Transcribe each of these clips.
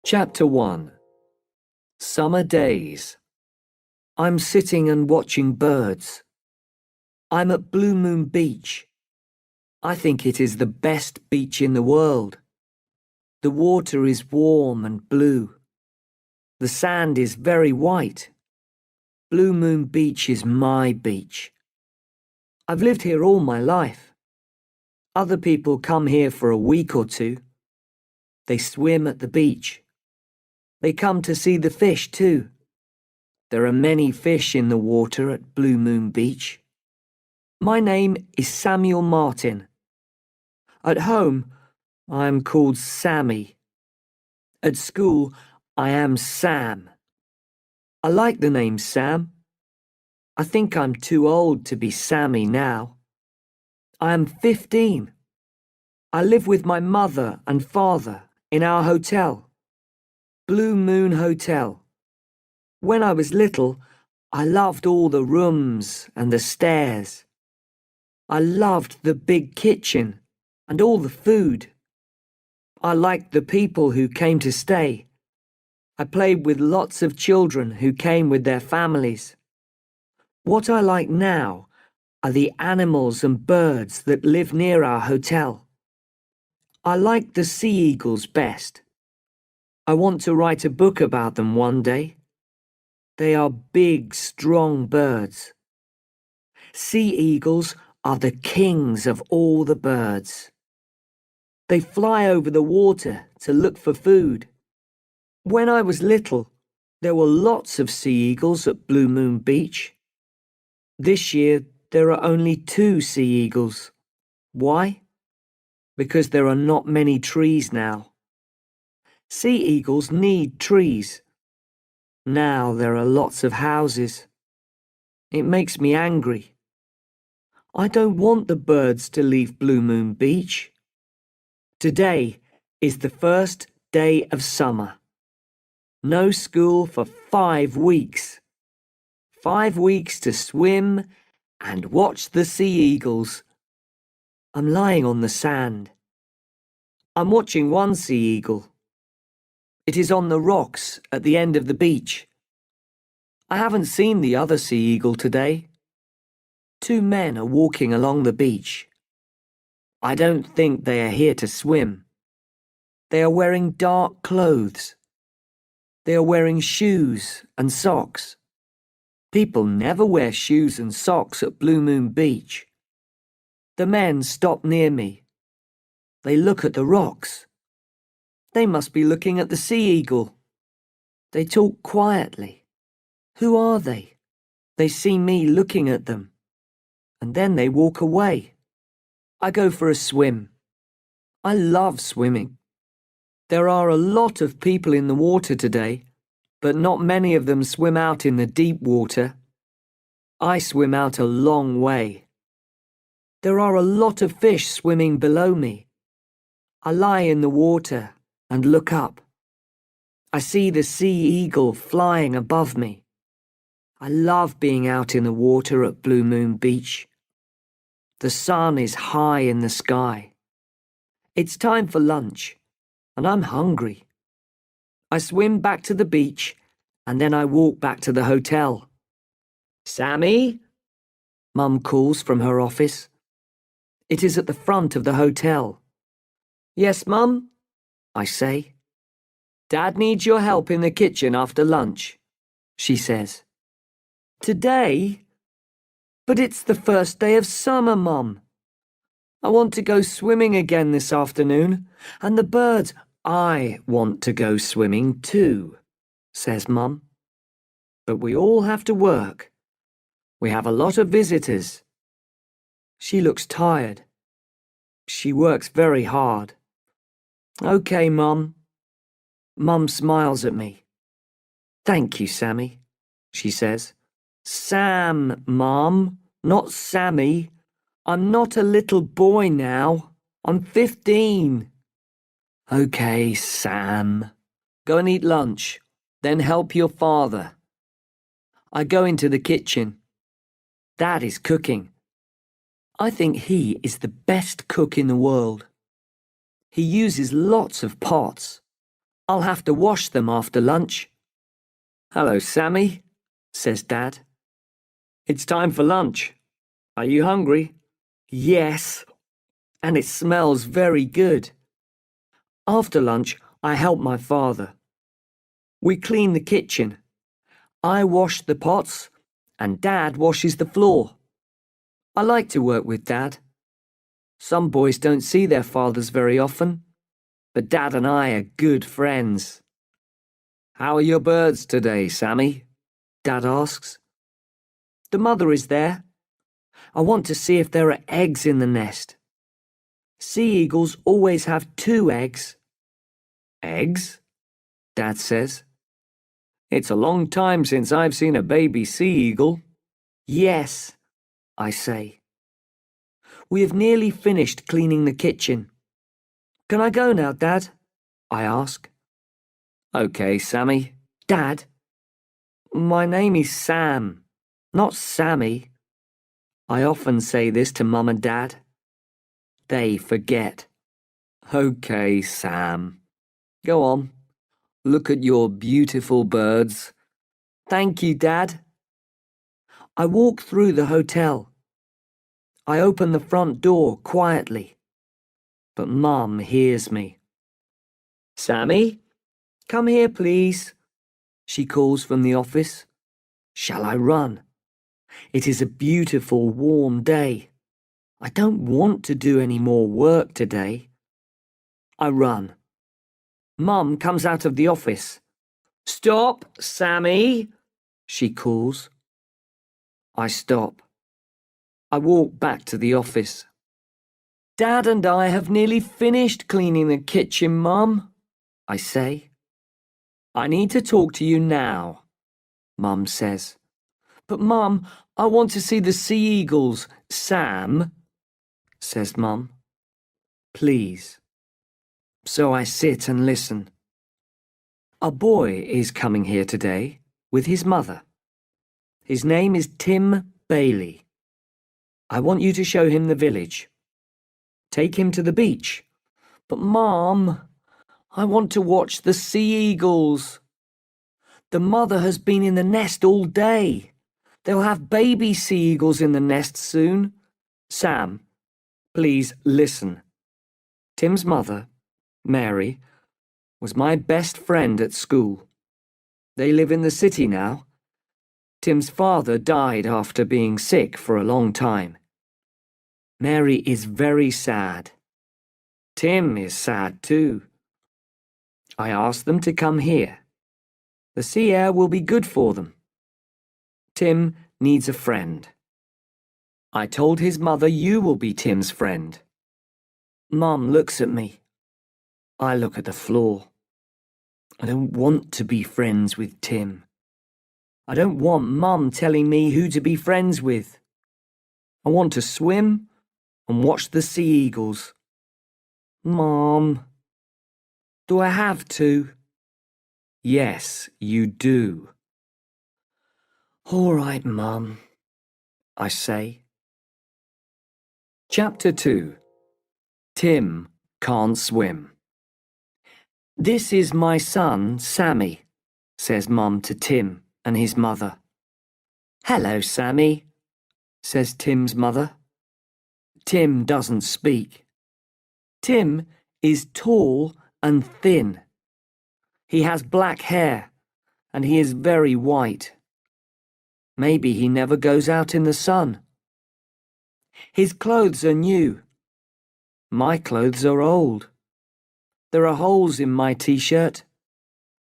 Chapter 1. Summer Days. I'm sitting and watching birds. I'm at Blue Moon Beach. I think it is the best beach in the world. The water is warm and blue. The sand is very white. Blue Moon Beach is my beach. I've lived here all my life. Other people come here for a week or two. They swim at the beach. They come to see the fish too. There are many fish in the water at Blue Moon Beach. My name is Samuel Martin. At home, I am called Sammy. At school, I am Sam. I like the name Sam. I think I'm too old to be Sammy now. I am 15. I live with my mother and father in our hotel. Blue Moon Hotel. When I was little, I loved all the rooms and the stairs. I loved the big kitchen and all the food. I liked the people who came to stay. I played with lots of children who came with their families. What I like now are the animals and birds that live near our hotel. I like the sea eagles best. I want to write a book about them one day. They are big, strong birds. Sea eagles are the kings of all the birds. They fly over the water to look for food. When I was little, there were lots of sea eagles at Blue Moon Beach. This year, there are only 2 sea eagles. Why? Because there are not many trees now. Sea eagles need trees. Now there are lots of houses. It makes me angry. I don't want the birds to leave Blue Moon Beach. Today is the first day of summer. No school for 5 weeks. 5 weeks to swim and watch the sea eagles. I'm lying on the sand. I'm watching one sea eagle. It is on the rocks at the end of the beach. I haven't seen the other sea eagle today. 2 men are walking along the beach. I don't think they are here to swim. They are wearing dark clothes. They are wearing shoes and socks. People never wear shoes and socks at Blue Moon Beach. The men stop near me. They look at the rocks. They must be looking at the sea eagle. They talk quietly. Who are they? They see me looking at them. And then they walk away. I go for a swim. I love swimming. There are a lot of people in the water today, but not many of them swim out in the deep water. I swim out a long way. There are a lot of fish swimming below me. I lie in the water and look up. I see the sea eagle flying above me. I love being out in the water at Blue Moon Beach. The sun is high in the sky. It's time for lunch, and I'm hungry. I swim back to the beach, and then I walk back to the hotel. Sammy? Mum calls from her office. It is at the front of the hotel. Yes, Mum? I say. Dad needs your help in the kitchen after lunch, she says. Today? But it's the first day of summer, Mum. I want to go swimming again this afternoon, and the birds, I want to go swimming too, says Mum. But we all have to work. We have a lot of visitors. She looks tired. She works very hard. Okay, Mum. Mum smiles at me. Thank you, Sammy, she says. Sam, Mum, not Sammy. I'm not a little boy now. I'm 15. Okay, Sam. Go and eat lunch, then help your father. I go into the kitchen. Dad is cooking. I think he is the best cook in the world. He uses lots of pots. I'll have to wash them after lunch. Hello, Sammy, says Dad. It's time for lunch. Are you hungry? Yes, and it smells very good. After lunch, I help my father. We clean the kitchen. I wash the pots, and Dad washes the floor. I like to work with Dad. Some boys don't see their fathers very often, but Dad and I are good friends. How are your birds today, Sammy? Dad asks. The mother is there. I want to see if there are eggs in the nest. Sea eagles always have 2 eggs. Eggs? Dad says. It's a long time since I've seen a baby sea eagle. Yes, I say. We have nearly finished cleaning the kitchen. Can I go now, Dad? I ask. Okay, Sammy. Dad, my name is Sam, not Sammy. I often say this to Mum and Dad. They forget. Okay, Sam. Go on. Look at your beautiful birds. Thank you, Dad. I walk through the hotel. I open the front door quietly, but Mum hears me. Sammy, come here, please, she calls from the office. Shall I run? It is a beautiful, warm day. I don't want to do any more work today. I run. Mum comes out of the office. Stop, Sammy, she calls. I stop. I walk back to the office. Dad and I have nearly finished cleaning the kitchen, Mum, I say. I need to talk to you now, Mum says. But Mum, I want to see the sea eagles. Sam, says Mum. Please. So I sit and listen. A boy is coming here today with his mother. His name is Tim Bailey. I want you to show him the village. Take him to the beach. But Mom, I want to watch the sea eagles. The mother has been in the nest all day. They'll have baby sea eagles in the nest soon. Sam, please listen. Tim's mother, Mary, was my best friend at school. They live in the city now. Tim's father died after being sick for a long time. Mary is very sad. Tim is sad too. I asked them to come here. The sea air will be good for them. Tim needs a friend. I told his mother you will be Tim's friend. Mum looks at me. I look at the floor. I don't want to be friends with Tim. I don't want Mum telling me who to be friends with. I want to swim and watch the sea eagles. Mom, do I have to? Yes, you do. All right, Mum, I say. Chapter 2. Tim can't swim. This is my son, Sammy, says Mum to Tim and his mother. Hello, Sammy, says Tim's mother. Tim doesn't speak. Tim is tall and thin. He has black hair and he is very white. Maybe he never goes out in the sun. His clothes are new. My clothes are old. There are holes in my t-shirt.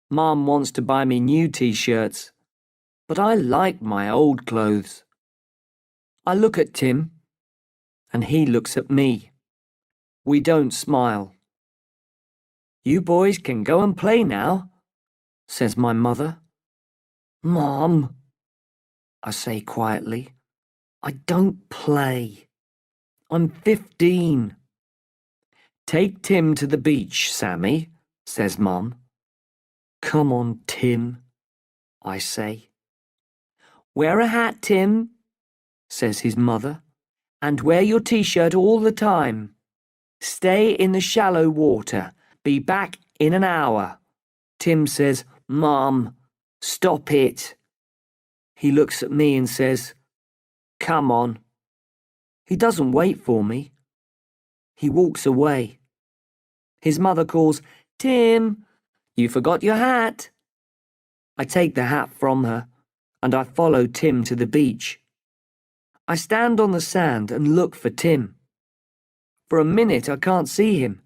Mum wants to buy me new t-shirts, but I like my old clothes. I look at Tim, and he looks at me. We don't smile. You boys can go and play now, says my mother. Mom, I say quietly, I don't play. I'm 15. Take Tim to the beach, Sammy, says Mum. Come on, Tim, I say. Wear a hat, Tim, says his mother, and wear your t-shirt all the time. Stay in the shallow water. Be back in an hour. Tim says, "Mum, stop it." He looks at me and says, "Come on." He doesn't wait for me. He walks away. His mother calls, "Tim, you forgot your hat." I take the hat from her and I follow Tim to the beach. I stand on the sand and look for Tim. For a minute I can't see him.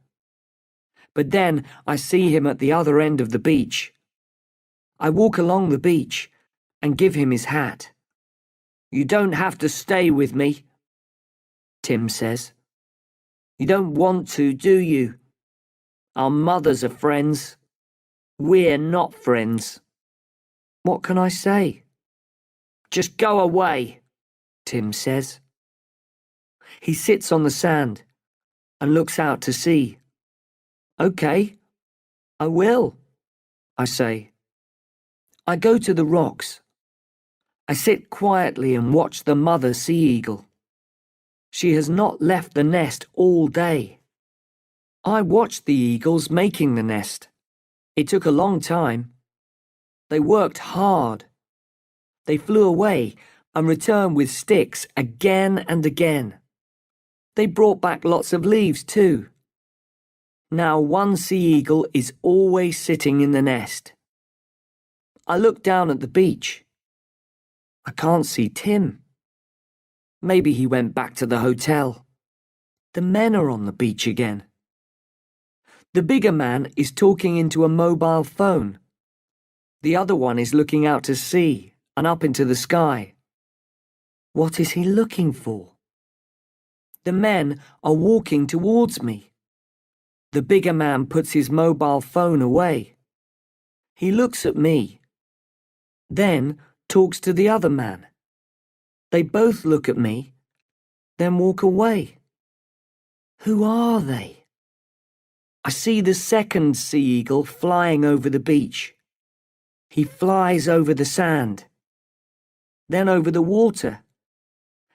But then I see him at the other end of the beach. I walk along the beach and give him his hat. "You don't have to stay with me," Tim says. "You don't want to, do you? Our mothers are friends. We're not friends." What can I say? "Just go away," Tim says. He sits on the sand and looks out to sea. "Okay, I will," I say. I go to the rocks. I sit quietly and watch the mother sea eagle. She has not left the nest all day. I watched the eagles making the nest. It took a long time. They worked hard. They flew away and returned with sticks again and again. They brought back lots of leaves too. Now one sea eagle is always sitting in the nest. I look down at the beach. I can't see Tim. Maybe he went back to the hotel. The men are on the beach again. The bigger man is talking into a mobile phone. The other one is looking out to sea and up into the sky. What is he looking for? The men are walking towards me. The bigger man puts his mobile phone away. He looks at me, then talks to the other man. They both look at me, then walk away. Who are they? I see the second sea eagle flying over the beach. He flies over the sand, then over the water.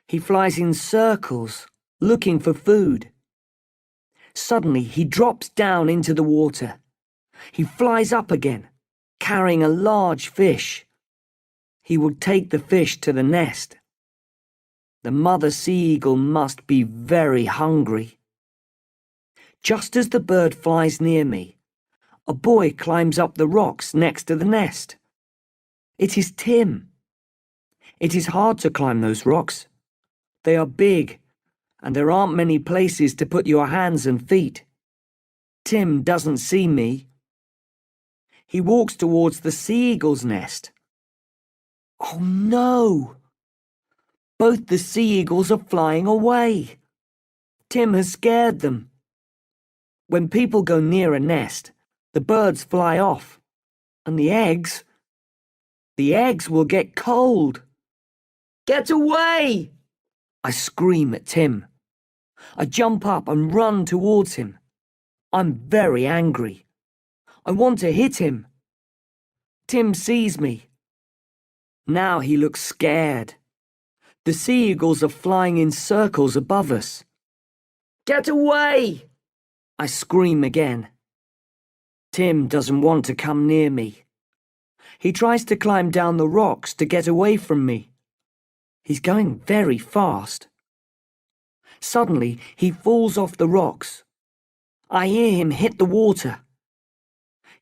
He flies in circles, looking for food. Suddenly, he drops down into the water. He flies up again, carrying a large fish. He will take the fish to the nest. The mother sea eagle must be very hungry. Just as the bird flies near me, a boy climbs up the rocks next to the nest. It is Tim. It is hard to climb those rocks. They are big, and there aren't many places to put your hands and feet. Tim doesn't see me. He walks towards the sea eagle's nest. Oh no! Both the sea eagles are flying away. Tim has scared them. When people go near a nest, the birds fly off, and the eggs will get cold. "Get away!" I scream at Tim. I jump up and run towards him. I'm very angry. I want to hit him. Tim sees me. Now he looks scared. The sea eagles are flying in circles above us. "Get away!" I scream again. Tim doesn't want to come near me. He tries to climb down the rocks to get away from me. He's going very fast. Suddenly, he falls off the rocks. I hear him hit the water.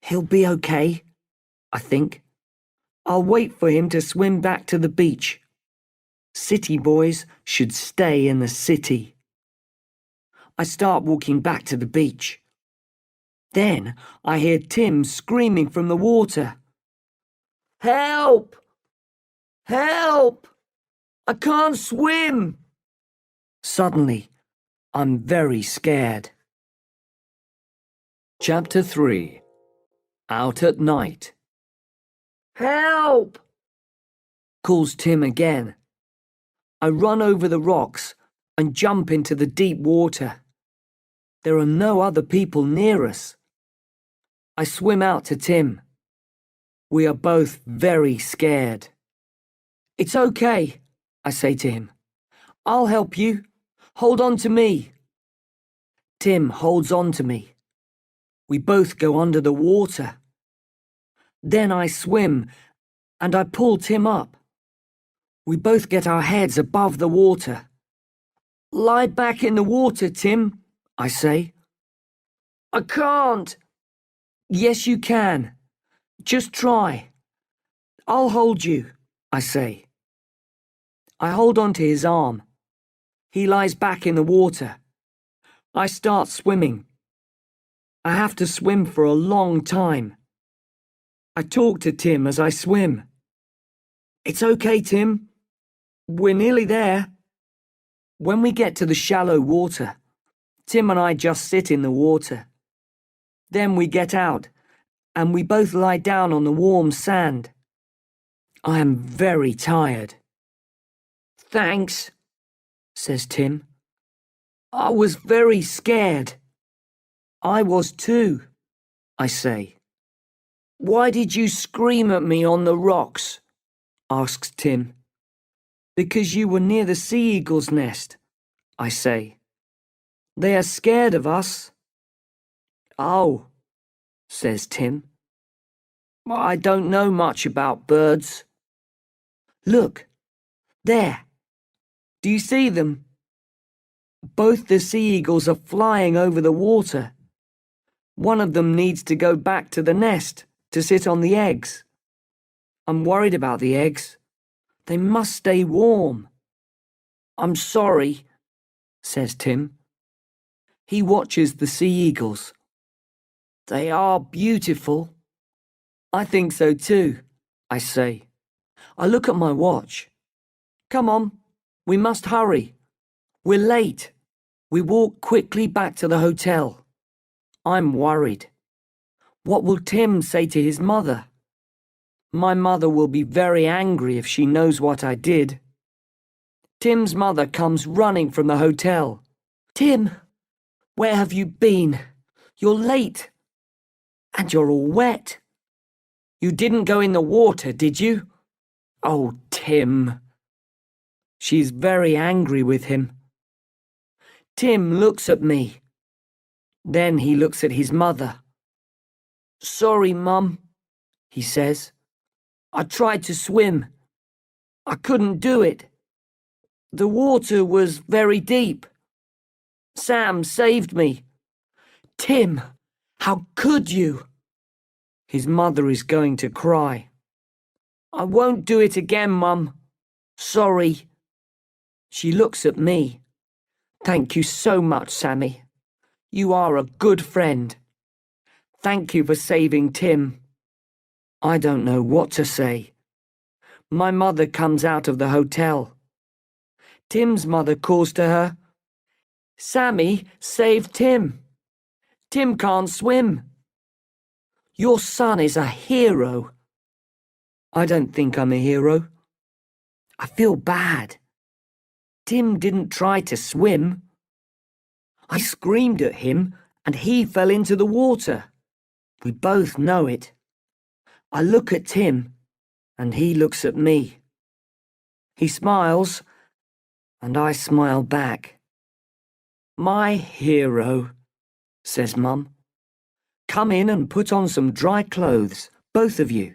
He'll be okay, I think. I'll wait for him to swim back to the beach. City boys should stay in the city. I start walking back to the beach. Then I hear Tim screaming from the water. "Help! Help! I can't swim!" Suddenly, I'm very scared. Chapter 3. Out at Night. "Help!" calls Tim again. I run over the rocks and jump into the deep water. There are no other people near us. I swim out to Tim. We are both very scared. "It's okay," I say to him. "I'll help you. Hold on to me." Tim holds on to me. We both go under the water. Then I swim, and I pull Tim up. We both get our heads above the water. Lie back in the water, Tim, I say. I can't. Yes, you can. Just try. I'll hold you, I say. I hold onto his arm. He lies back in the water. I start swimming. I have to swim for a long time. I talk to Tim as I swim. It's okay, Tim. We're nearly there. When we get to the shallow water, Tim and I just sit in the water. Then we get out, and we both lie down on the warm sand. I am very tired. Thanks, says Tim. I was very scared. I was too, I say. Why did you scream at me on the rocks? Asks Tim. Because you were near the sea eagle's nest, I say. They are scared of us. Oh, says Tim. I don't know much about birds. Look, there. Do you see them? Both the sea eagles are flying over the water. One of them needs to go back to the nest to sit on the eggs. I'm worried about the eggs. They must stay warm. I'm sorry, says Tim. He watches the sea eagles. They are beautiful. I think so too, I say. I look at my watch. Come on, we must hurry. We're late. We walk quickly back to the hotel. I'm worried. What will Tim say to his mother? My mother will be very angry if she knows what I did. Tim's mother comes running from the hotel. Tim, where have you been? You're late. And you're all wet. You didn't go in the water, did you? Oh, Tim. She's very angry with him. Tim looks at me. Then he looks at his mother. Sorry, Mum, he says. I tried to swim. I couldn't do it. The water was very deep. Sam saved me. Tim, how could you? His mother is going to cry. I won't do it again, Mum. Sorry. She looks at me. Thank you so much, Sammy. You are a good friend. Thank you for saving Tim. I don't know what to say. My mother comes out of the hotel. Tim's mother calls to her. Sammy saved Tim. Tim can't swim. Your son is a hero. I don't think I'm a hero. I feel bad. Tim didn't try to swim. I screamed at him and he fell into the water. We both know it. I look at Tim and he looks at me. He smiles and I smile back. My hero, says Mum. Come in and put on some dry clothes, both of you.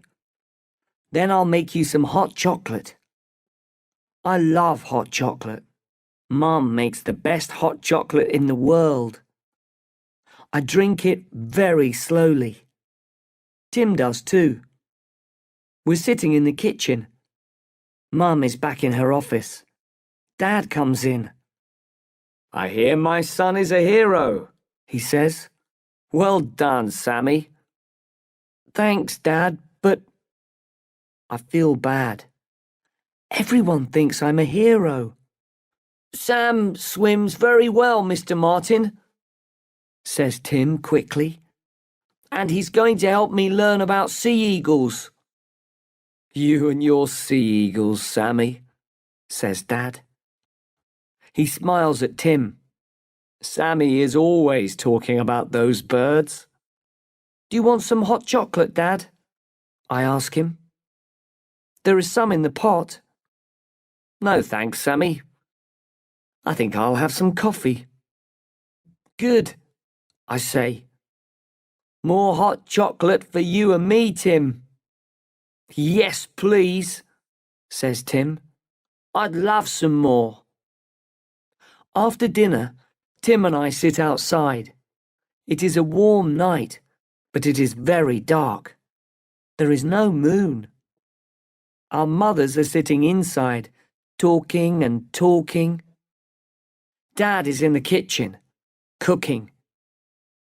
Then I'll make you some hot chocolate. I love hot chocolate. Mum makes the best hot chocolate in the world. I drink it very slowly. Tim does too. We're sitting in the kitchen. Mum is back in her office. Dad comes in. I hear my son is a hero, he says. Well done, Sammy. Thanks, Dad, but I feel bad. Everyone thinks I'm a hero. Sam swims very well, Mr. Martin, says Tim quickly. And he's going to help me learn about sea eagles. You and your sea eagles, Sammy, says Dad. He smiles at Tim. Sammy is always talking about those birds. Do you want some hot chocolate, Dad? I ask him. There is some in the pot. No thanks, Sammy. I think I'll have some coffee. Good, I say. More hot chocolate for you and me, Tim. Yes, please, says Tim. I'd love some more. After dinner, Tim and I sit outside. It is a warm night, but it is very dark. There is no moon. Our mothers are sitting inside, talking and talking. Dad is in the kitchen, cooking.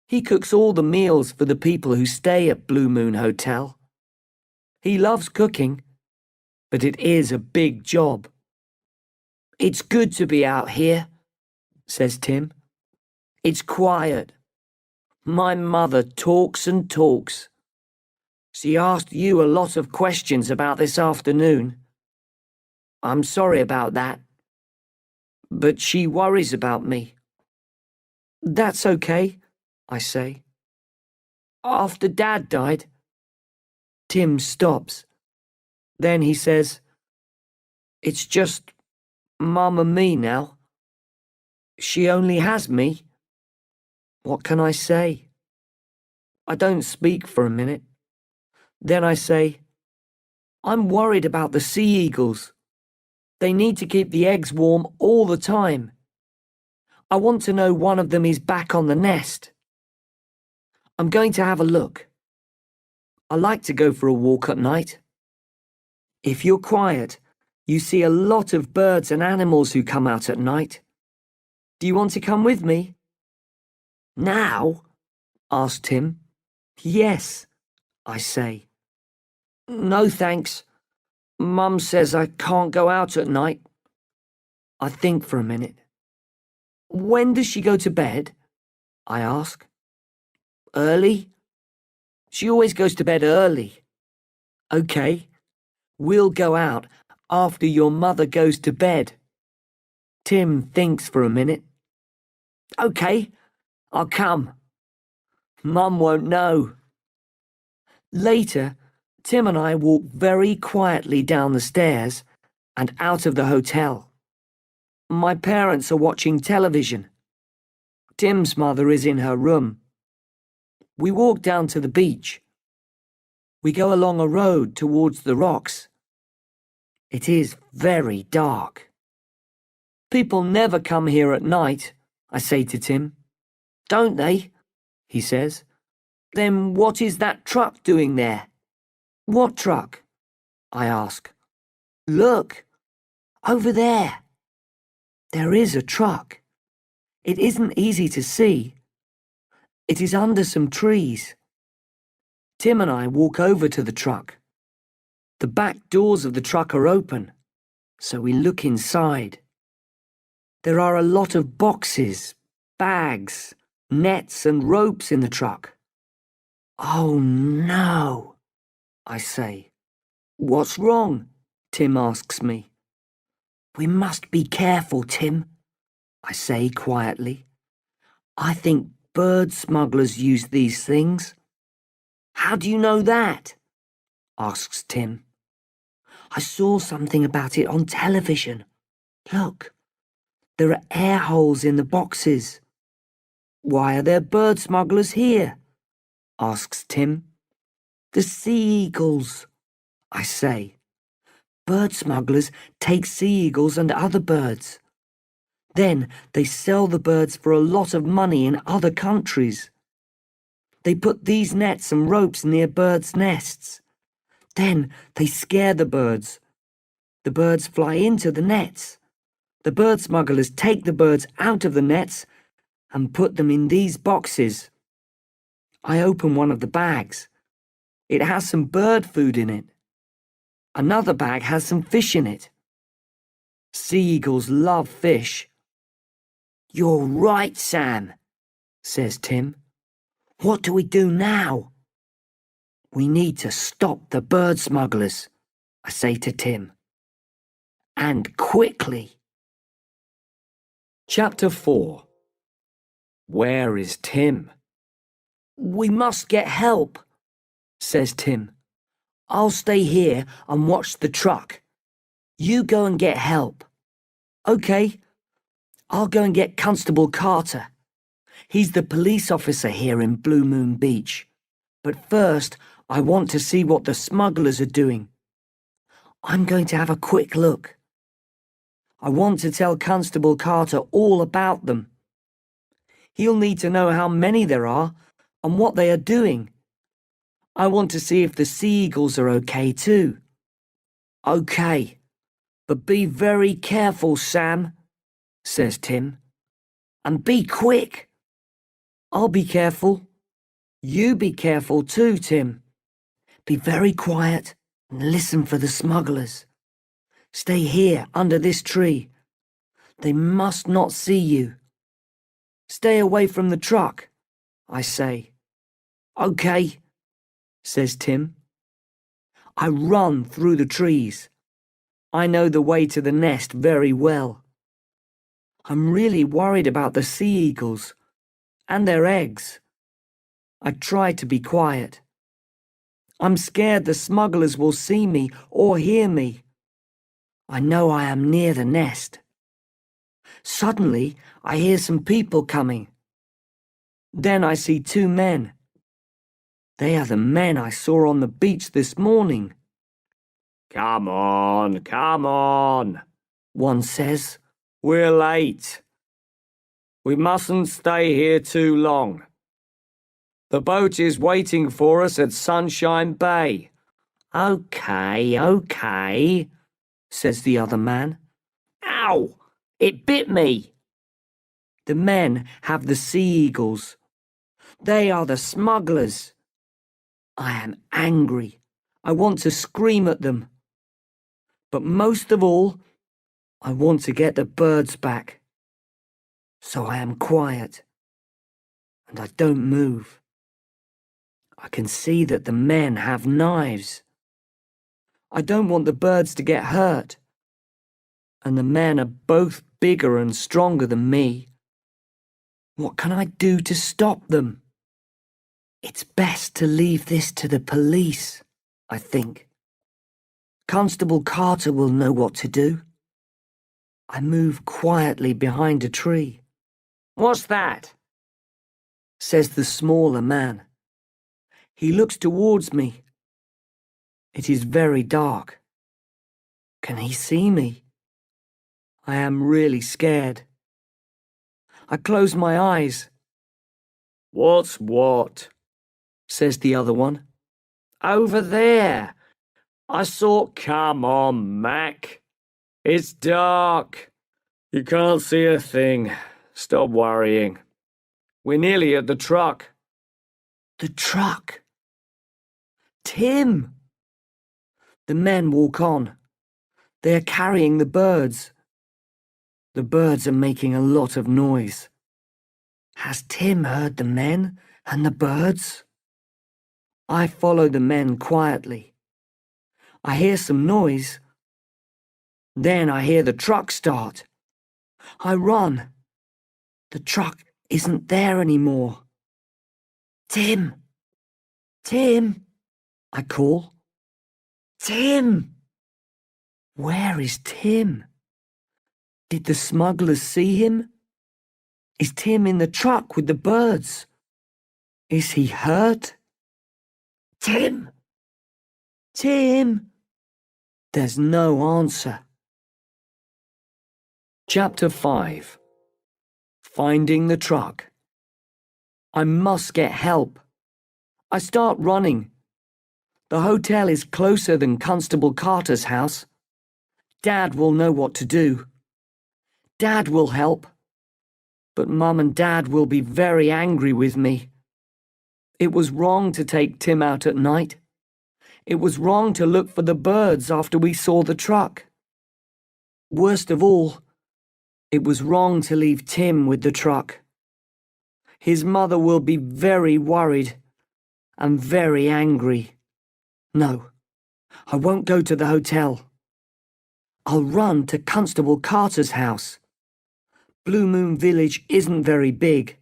He cooks all the meals for the people who stay at Blue Moon Hotel. He loves cooking, but it is a big job. It's good to be out here, says Tim. It's quiet. My mother talks and talks. She asked you a lot of questions about this afternoon. I'm sorry about that. But she worries about me. That's okay, I say. After Dad died, Tim stops. Then he says, it's just Mum and me now. She only has me. What can I say? I don't speak for a minute. Then I say, I'm worried about the sea eagles. They need to keep the eggs warm all the time. I want to know one of them is back on the nest. I'm going to have a look. I like to go for a walk at night. If you're quiet, you see a lot of birds and animals who come out at night. Do you want to come with me? Now? asked Tim. Yes, I say. No thanks. Mum says I can't go out at night. I think for a minute. When does she go to bed? I ask. Early? She always goes to bed early. Okay, we'll go out after your mother goes to bed. Tim thinks for a minute. Okay, I'll come. Mum won't know. Later, Tim and I walk very quietly down the stairs and out of the hotel. My parents are watching television. Tim's mother is in her room. We walk down to the beach. We go along a road towards the rocks. It is very dark. People never come here at night, I say to Tim. Don't they? He says. Then what is that truck doing there? What truck? I ask. Look, over there. There is a truck. It isn't easy to see. It is under some trees. Tim and I walk over to the truck. The back doors of the truck are open, so we look inside. There are a lot of boxes, bags, nets and ropes in the truck. Oh no, I say. What's wrong? Tim asks me. We must be careful, Tim, I say quietly. I think bird smugglers use these things. How do you know that? Asks Tim. I saw something about it on television. Look, there are air holes in the boxes. Why are there bird smugglers here? Asks Tim. The sea eagles, I say. Bird smugglers take sea eagles and other birds. Then they sell the birds for a lot of money in other countries. They put these nets and ropes near birds' nests. Then they scare the birds. The birds fly into the nets. The bird smugglers take the birds out of the nets and put them in these boxes. I open one of the bags. It has some bird food in it. Another bag has some fish in it. Sea eagles love fish. You're right, Sam, says Tim. What do we do now? We need to stop the bird smugglers, I say to Tim. And quickly. Chapter 4. Where is Tim? We must get help, says Tim. I'll stay here and watch the truck. You go and get help. Okay, I'll go and get Constable Carter. He's the police officer here in Blue Moon Beach. But first, I want to see what the smugglers are doing. I'm going to have a quick look. I want to tell Constable Carter all about them. He'll need to know how many there are and what they are doing. I want to see if the sea eagles are okay too. Okay, but be very careful, Sam, says Tim. And be quick. I'll be careful. You be careful too, Tim. Be very quiet and listen for the smugglers. Stay here under this tree. They must not see you. Stay away from the truck, I say. Okay, says Tim. I run through the trees. I know the way to the nest very well. I'm really worried about the sea eagles and their eggs. I try to be quiet. I'm scared the smugglers will see me or hear me. I know I am near the nest. Suddenly, I hear some people coming. Then I see two men. They are the men I saw on the beach this morning. Come on, one says. We're late. We mustn't stay here too long. The boat is waiting for us at Sunshine Bay. Okay, says the other man. Ow! It bit me. The men have the sea eagles. They are the smugglers. I am angry. I want to scream at them. But most of all, I want to get the birds back. So I am quiet. And I don't move. I can see that the men have knives. I don't want the birds to get hurt. And the men are both bigger and stronger than me. What can I do to stop them? It's best to leave this to the police, I think. Constable Carter will know what to do. I move quietly behind a tree. What's that? Says the smaller man. He looks towards me. It is very dark. Can he see me? I am really scared. I close my eyes. What's what? Says the other one. Over there. I saw... Come on, Mac. It's dark. You can't see a thing. Stop worrying. We're nearly at the truck. The truck? Tim! The men walk on. They are carrying the birds. The birds are making a lot of noise. Has Tim heard the men and the birds? I follow the men quietly. I hear some noise. Then I hear the truck start. I run. The truck isn't there anymore. Tim! Tim! I call. Tim! Where is Tim? Did the smugglers see him? Is Tim in the truck with the birds? Is he hurt? Tim! Tim! There's no answer. Chapter 5. Finding the truck. I must get help. I start running. The hotel is closer than Constable Carter's house. Dad will know what to do. Dad will help. But Mum and Dad will be very angry with me. It was wrong to take Tim out at night. It was wrong to look for the birds after we saw the truck. Worst of all, it was wrong to leave Tim with the truck. His mother will be very worried and very angry. No, I won't go to the hotel. I'll run to Constable Carter's house. Blue Moon Village isn't very big.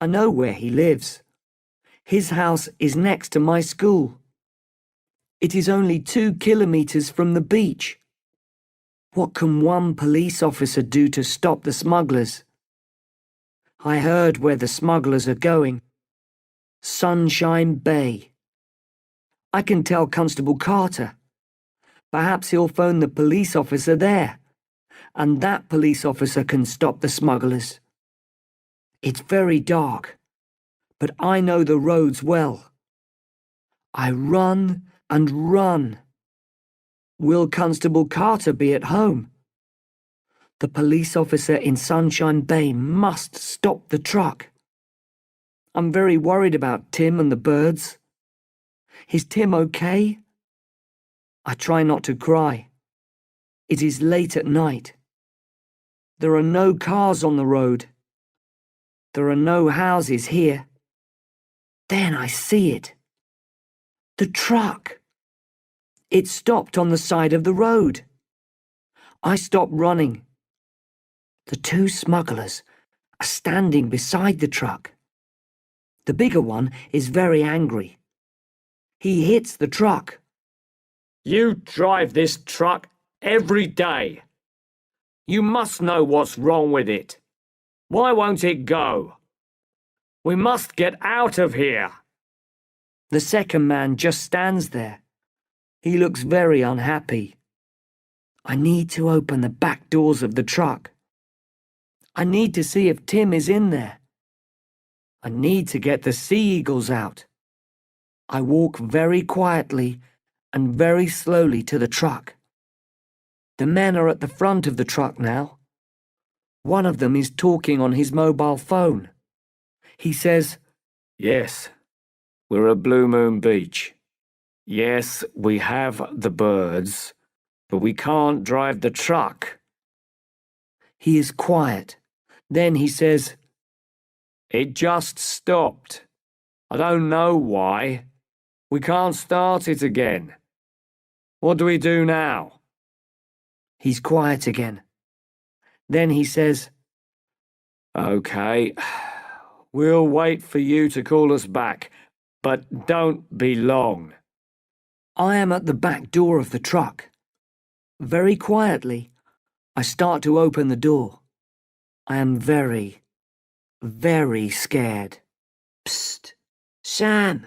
I know where he lives. His house is next to my school. It is only 2 kilometers from the beach. What can one police officer do to stop the smugglers? I heard where the smugglers are going. Sunshine Bay. I can tell Constable Carter. Perhaps he'll phone the police officer there, and that police officer can stop the smugglers. It's very dark, but I know the roads well. I run and run. Will Constable Carter be at home? The police officer in Sunshine Bay must stop the truck. I'm very worried about Tim and the birds. Is Tim okay? I try not to cry. It is late at night. There are no cars on the road. There are no houses here. Then I see it. The truck. It stopped on the side of the road. I stop running. The two smugglers are standing beside the truck. The bigger one is very angry. He hits the truck. You drive this truck every day. You must know what's wrong with it. Why won't it go? We must get out of here. The second man just stands there. He looks very unhappy. I need to open the back doors of the truck. I need to see if Tim is in there. I need to get the sea eagles out. I walk very quietly and very slowly to the truck. The men are at the front of the truck now. One of them is talking on his mobile phone. He says, Yes, we're at Blue Moon Beach. Yes, we have the birds, but we can't drive the truck. He is quiet. Then he says, It just stopped. I don't know why. We can't start it again. What do we do now? He's quiet again. Then he says, Okay, we'll wait for you to call us back, but don't be long. I am at the back door of the truck. Very quietly, I start to open the door. I am very, very scared. Psst, Sam.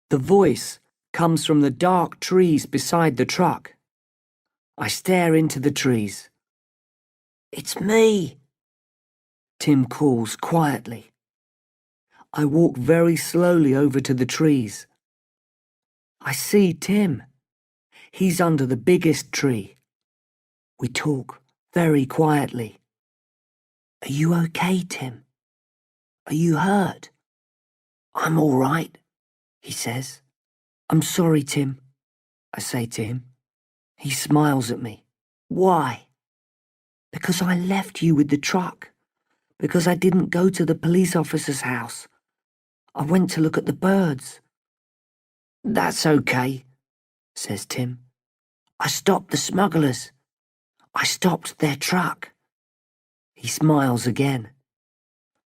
The voice comes from the dark trees beside the truck. I stare into the trees. It's me, Tim calls quietly. I walk very slowly over to the trees. I see Tim. He's under the biggest tree. We talk very quietly. Are you okay, Tim? Are you hurt? I'm all right, he says. I'm sorry, Tim, I say to him. He smiles at me. Why? Because I left you with the truck. Because I didn't go to the police officer's house. I went to look at the birds. That's okay, says Tim. I stopped the smugglers. I stopped their truck. He smiles again.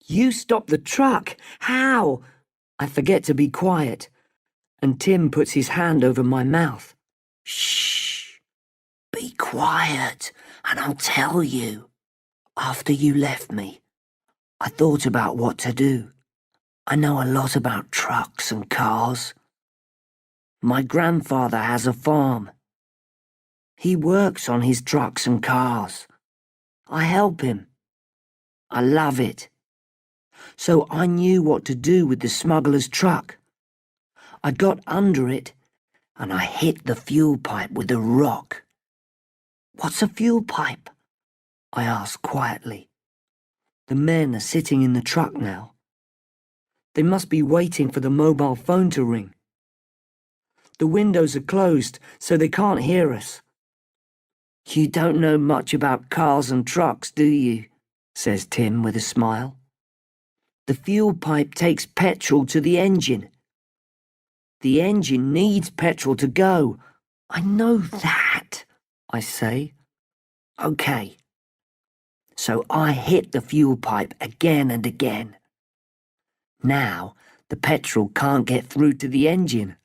You stopped the truck? How? I forget to be quiet, and Tim puts his hand over my mouth. Shh. Be quiet, and I'll tell you. After you left me, I thought about what to do. I know a lot about trucks and cars. My grandfather has a farm. He works on his trucks and cars. I help him. I love it. So I knew what to do with the smuggler's truck. I got under it and I hit the fuel pipe with a rock. What's a fuel pipe? I asked quietly. The men are sitting in the truck now. They must be waiting for the mobile phone to ring. The windows are closed, so they can't hear us. You don't know much about cars and trucks, do you? Says Tim with a smile. The fuel pipe takes petrol to the engine. The engine needs petrol to go. I know that, I say. Okay. So I hit the fuel pipe again and again. Now the petrol can't get through to the engine.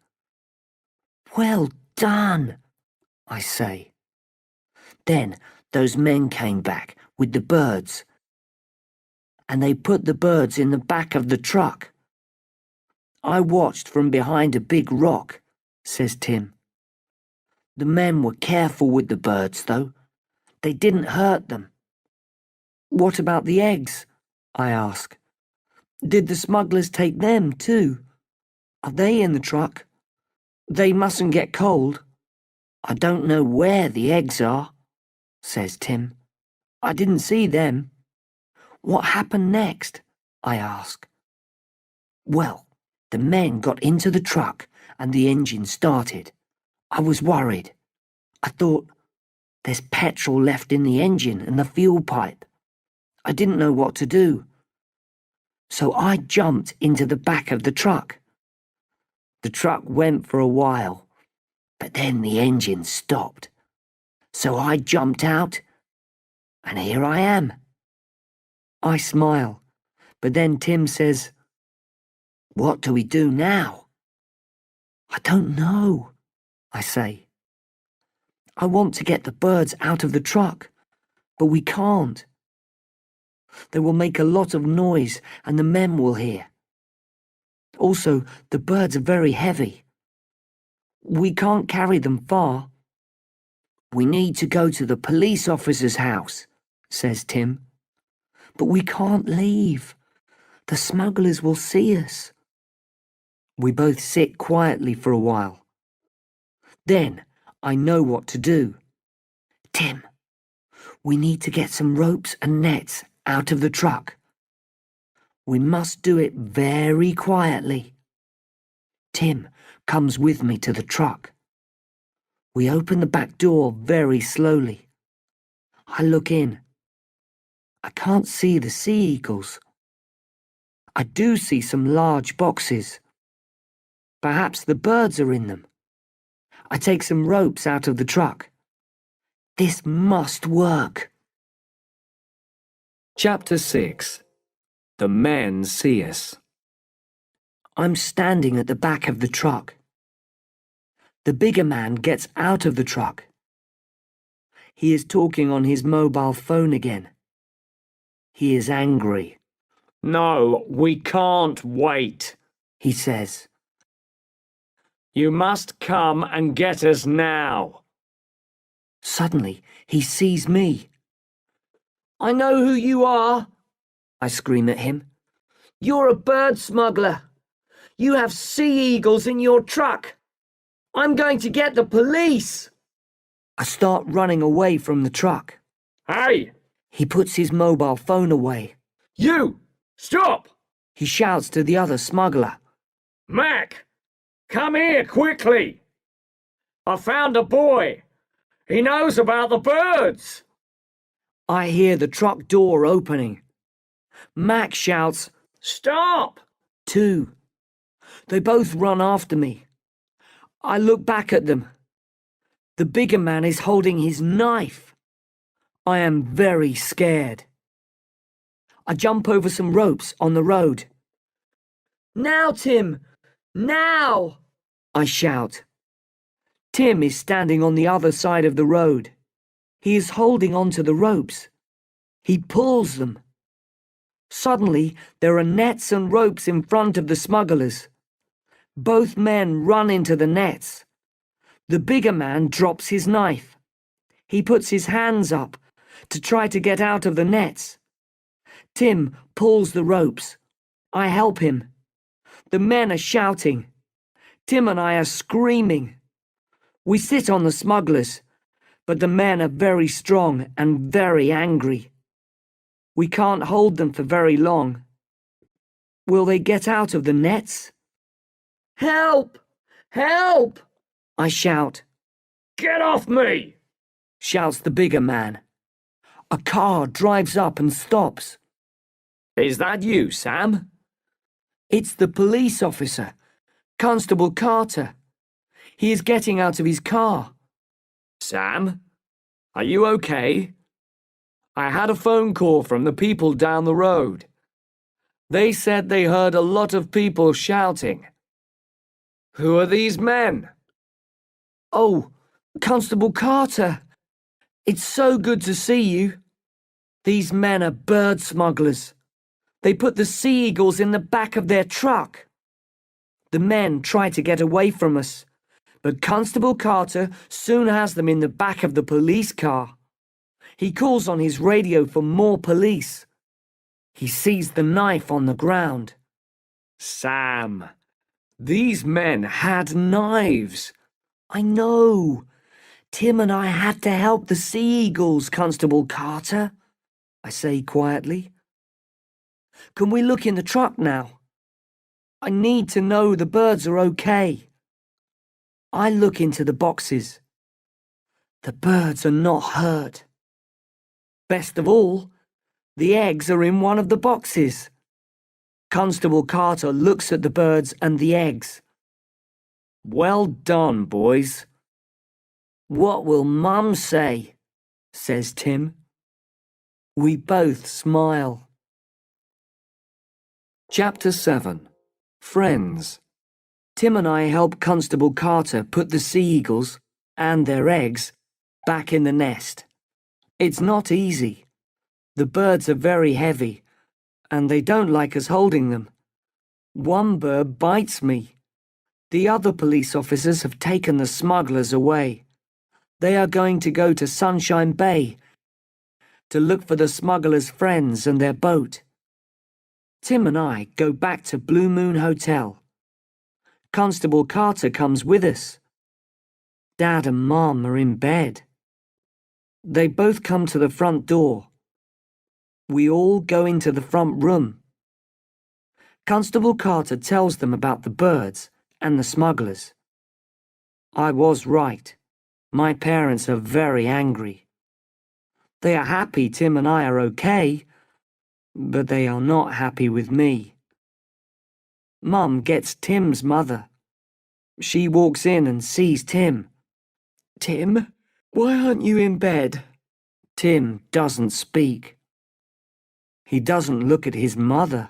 Well done, I say. Then those men came back with the birds, and they put the birds in the back of the truck. I watched from behind a big rock, says Tim. The men were careful with the birds, though. They didn't hurt them. What about the eggs? I ask. Did the smugglers take them too? Are they in the truck? They mustn't get cold. I don't know where the eggs are, says Tim. I didn't see them. What happened next? I ask. Well, the men got into the truck and the engine started. I was worried. I thought, there's petrol left in the engine and the fuel pipe. I didn't know what to do. So I jumped into the back of the truck. The truck went for a while, but then the engine stopped. So I jumped out, and here I am. I smile, but then Tim says, "What do we do now?" I don't know, I say. I want to get the birds out of the truck, but we can't. They will make a lot of noise and the men will hear. Also, the birds are very heavy. We can't carry them far. We need to go to the police officer's house, says Tim. But we can't leave. The smugglers will see us. We both sit quietly for a while. Then I know what to do. Tim, we need to get some ropes and nets out of the truck. We must do it very quietly. Tim comes with me to the truck. We open the back door very slowly. I look in. I can't see the sea eagles. I do see some large boxes. Perhaps the birds are in them. I take some ropes out of the truck. This must work. Chapter 6. The men see us. I'm standing at the back of the truck. The bigger man gets out of the truck. He is talking on his mobile phone again. He is angry. No, we can't wait, he says. You must come and get us now. Suddenly, he sees me. I know who you are, I scream at him. You're a bird smuggler. You have sea eagles in your truck. I'm going to get the police. I start running away from the truck. Hey! He puts his mobile phone away. You! Stop! He shouts to the other smuggler. Mac! Come here quickly! I found a boy. He knows about the birds. I hear the truck door opening. Mac shouts, "Stop!" too. They both run after me. I look back at them. The bigger man is holding his knife. I am very scared. I jump over some ropes on the road. Now, Tim! Now! I shout. Tim is standing on the other side of the road. He is holding onto the ropes. He pulls them. Suddenly, there are nets and ropes in front of the smugglers. Both men run into the nets. The bigger man drops his knife. He puts his hands up to try to get out of the nets. Tim pulls the ropes. I help him. The men are shouting. Tim and I are screaming. We sit on the smugglers, but the men are very strong and very angry. We can't hold them for very long. Will they get out of the nets? Help! Help! I shout. Get off me! Shouts the bigger man. A car drives up and stops. Is that you, Sam? It's the police officer, Constable Carter. He is getting out of his car. Sam? Are you okay? I had a phone call from the people down the road. They said they heard a lot of people shouting. Who are these men? Oh, Constable Carter. It's so good to see you. These men are bird smugglers. They put the sea eagles in the back of their truck. The men try to get away from us, But Constable Carter soon has them in the back of the police car. He calls on his radio for more police. He sees the knife on the ground. Sam, these men had knives. I know. Tim and I had to help the Sea Eagles, Constable Carter, I say quietly. Can we look in the truck now? I need to know the birds are okay. I look into the boxes. The birds are not hurt. Best of all, the eggs are in one of the boxes. Constable Carter looks at the birds and the eggs. Well done, boys. What will Mum say? Says Tim. We both smile. Chapter 7. Friends. Tim and I help Constable Carter put the sea eagles and their eggs back in the nest. It's not easy. The birds are very heavy, and they don't like us holding them. One bird bites me. The other police officers have taken the smugglers away. They are going to go to Sunshine Bay to look for the smugglers' friends and their boat. Tim and I go back to Blue Moon Hotel. Constable Carter comes with us. Dad and Mom are in bed. They both come to the front door. We all go into the front room. Constable Carter tells them about the birds and the smugglers. I was right. My parents are very angry. They are happy Tim and I are okay, but they are not happy with me. Mum gets Tim's mother. She walks in and sees Tim. Tim, why aren't you in bed? Tim doesn't speak. He doesn't look at his mother.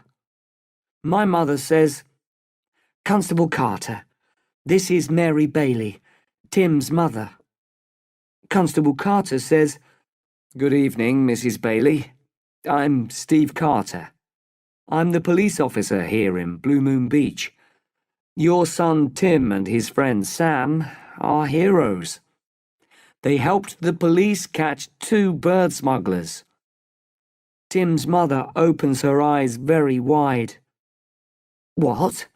My mother says, Constable Carter, this is Mary Bailey, Tim's mother. Constable Carter says, Good evening, Mrs. Bailey. I'm Steve Carter. I'm the police officer here in Blue Moon Beach. Your son Tim and his friend Sam are heroes. They helped the police catch 2 bird smugglers. Tim's mother opens her eyes very wide. What?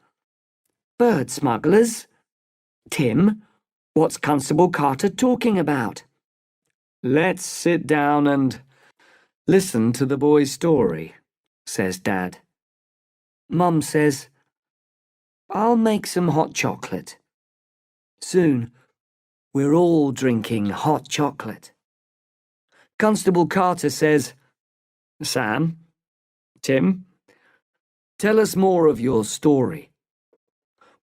Bird smugglers? Tim, what's Constable Carter talking about? Let's sit down and listen to the boy's story, says Dad. Mum says, I'll make some hot chocolate. Soon, we're all drinking hot chocolate. Constable Carter says, Sam, Tim, tell us more of your story.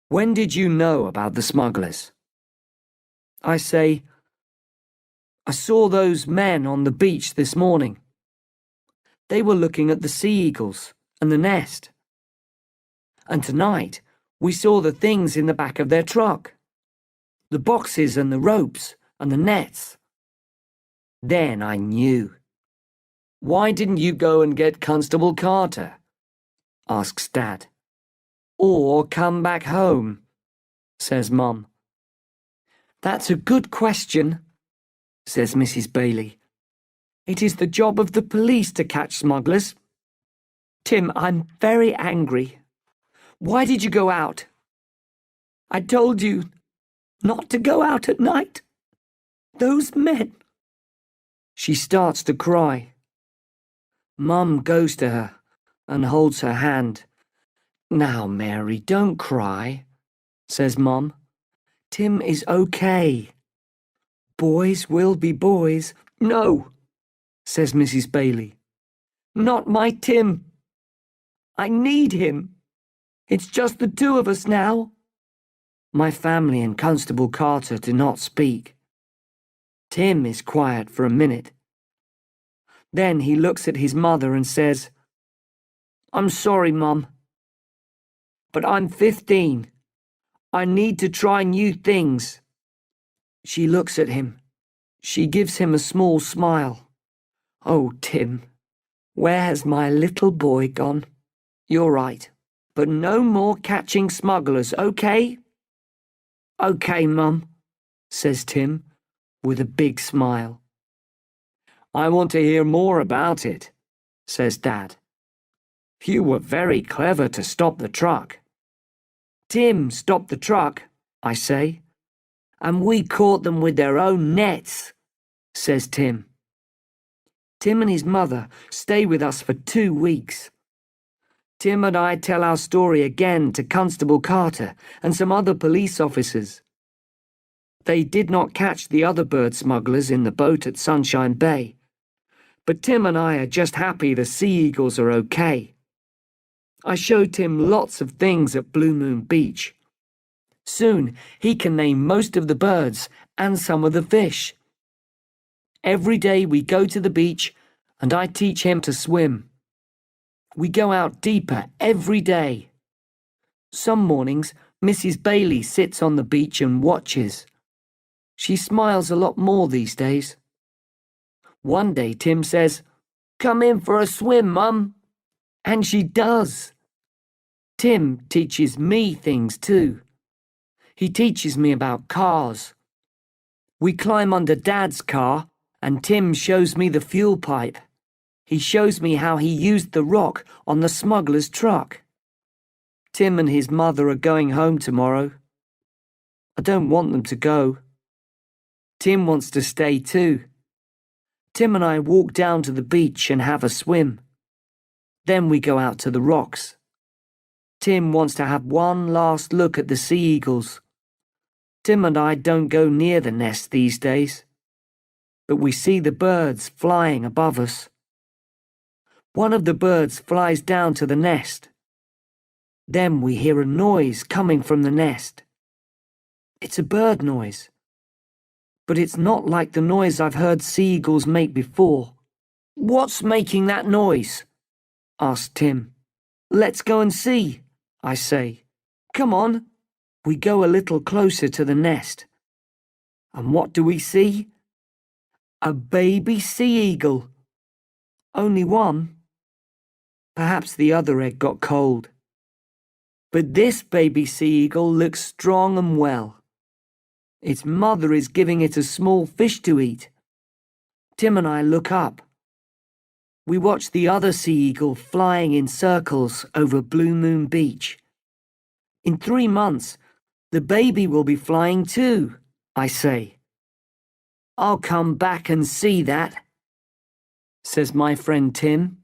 When did you know about the smugglers? I say, I saw those men on the beach this morning. They were looking at the sea eagles and the nest. And tonight, we saw the things in the back of their truck. The boxes and the ropes and the nets. Then I knew. Why didn't you go and get Constable Carter? Asks Dad. Or come back home, says Mum. That's a good question, says Mrs. Bailey. It is the job of the police to catch smugglers. Tim, I'm very angry. Why did you go out? I told you not to go out at night. Those men. She starts to cry. Mum goes to her and holds her hand. Now, Mary, don't cry, says Mum. Tim is okay. Boys will be boys. No, says Mrs. Bailey. Not my Tim. I need him. It's just the 2 of us now. My family and Constable Carter do not speak. Tim is quiet for a minute. Then he looks at his mother and says, I'm sorry, Mum, but I'm 15. I need to try new things. She looks at him. She gives him a small smile. Oh, Tim, where has my little boy gone? You're right, but no more catching smugglers, okay? OK, Mum, says Tim, with a big smile. I want to hear more about it, says Dad. You were very clever to stop the truck. Tim stopped the truck, I say, and we caught them with their own nets, says Tim. Tim and his mother stay with us for 2 weeks. Tim and I tell our story again to Constable Carter and some other police officers. They did not catch the other bird smugglers in the boat at Sunshine Bay, but Tim and I are just happy the sea eagles are okay. I showed Tim lots of things at Blue Moon Beach. Soon he can name most of the birds and some of the fish. Every day we go to the beach and I teach him to swim. We go out deeper every day. Some mornings, Mrs. Bailey sits on the beach and watches. She smiles a lot more these days. One day Tim says, "Come in for a swim, Mum." And she does. Tim teaches me things too. He teaches me about cars. We climb under Dad's car and Tim shows me the fuel pipe. He shows me how he used the rock on the smuggler's truck. Tim and his mother are going home tomorrow. I don't want them to go. Tim wants to stay too. Tim and I walk down to the beach and have a swim. Then we go out to the rocks. Tim wants to have one last look at the sea eagles. Tim and I don't go near the nest these days, but we see the birds flying above us. One of the birds flies down to the nest. Then we hear a noise coming from the nest. It's a bird noise, but it's not like the noise I've heard sea eagles make before. "What's making that noise?" asked Tim. "Let's go and see," I say. "Come on." We go a little closer to the nest. And what do we see? A baby sea eagle. Only one. Perhaps the other egg got cold. But this baby sea eagle looks strong and well. Its mother is giving it a small fish to eat. Tim and I look up. We watch the other sea eagle flying in circles over Blue Moon Beach. In 3 months, the baby will be flying too, I say. "I'll come back and see that," says my friend Tim.